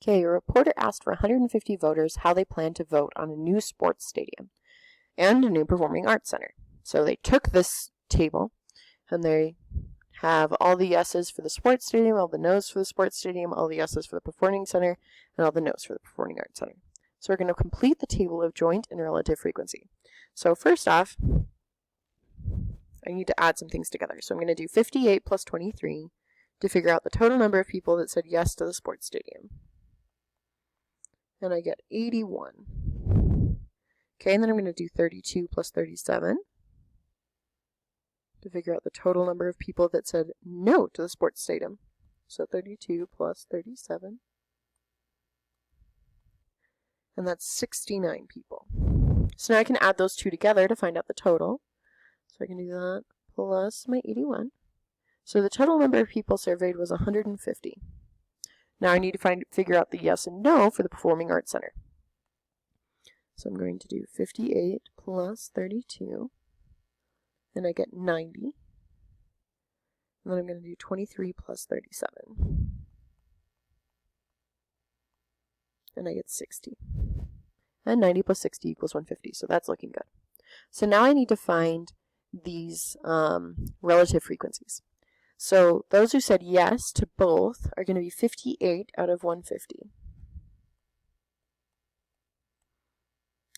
Okay, a reporter asked for 150 voters how they plan to vote on a new sports stadium and a new performing arts center. So they took this table and they have all the yeses for the sports stadium, all the noes for the sports stadium, all the yeses for the performing center, and all the noes for the performing arts center. So we're going to complete the table of joint and relative frequency. So first off, I need to add some things together. So I'm going to do 58 plus 23 to figure out the total number of people that said yes to the sports stadium. And I get 81. Okay, and then I'm going to do 32 plus 37 to figure out the total number of people that said no to the sports stadium. So 32 plus 37. And that's 69 people. So now I can add those two together to find out the total. So I can do that plus my 81. So the total number of people surveyed was 150. Now I need to figure out the yes and no for the Performing Arts Center. So I'm going to do 58 plus 32, and I get 90. And then I'm going to do 23 plus 37, and I get 60. And 90 plus 60 equals 150, so that's looking good. So now I need to find these relative frequencies. So those who said yes to both are going to be 58 out of 150.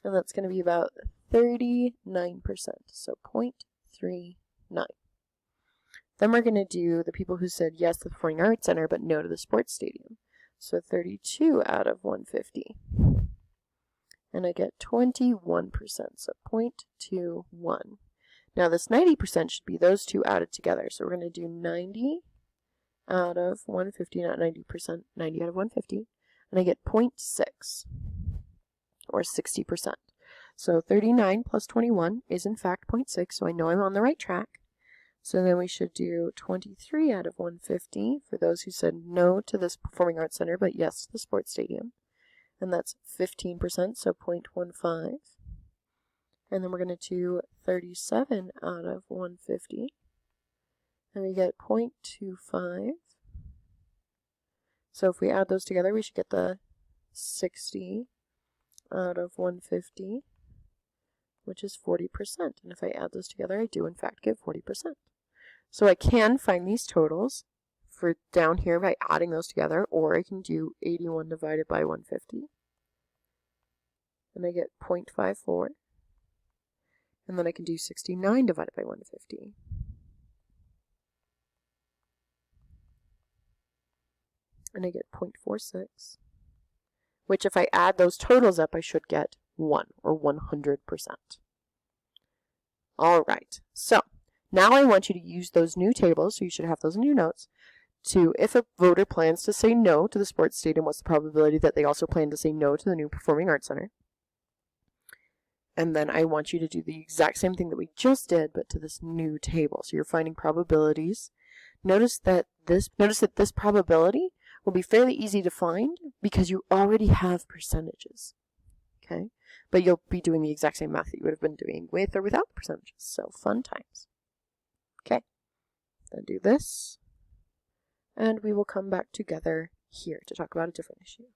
And that's going to be about 39%, so 0.39. Then we're going to do the people who said yes to the Performing Arts Center but no to the sports stadium. So 32 out of 150. And I get 21%, so 0.21. Now this 90% should be those two added together. So we're going to do 90 out of 150, not 90%, 90 out of 150. And I get 0.6, or 60%. So 39 plus 21 is in fact 0.6, so I know I'm on the right track. So then we should do 23 out of 150 for those who said no to this Performing Arts Center, but yes to the sports stadium. And that's 15%, so 0.15. And then we're going to do 37 out of 150. And we get 0.25. So if we add those together, we should get the 60 out of 150, which is 40%. And if I add those together, I do in fact get 40%. So I can find these totals for down here by adding those together, or I can do 81 divided by 150. And I get 0.54. And then I can do 69 divided by 150. And I get 0.46. Which if I add those totals up, I should get 1, or 100%. All right, so now I want you to use those new tables, so you should have those in your notes, to if a voter plans to say no to the sports stadium, what's the probability that they also plan to say no to the new Performing Arts Center? And then I want you to do the exact same thing that we just did, but to this new table. So you're finding probabilities. Notice that this probability will be fairly easy to find because you already have percentages. Okay? But you'll be doing the exact same math that you would have been doing with or without percentages. So fun times. Okay. Then do this. And we will come back together here to talk about a different issue.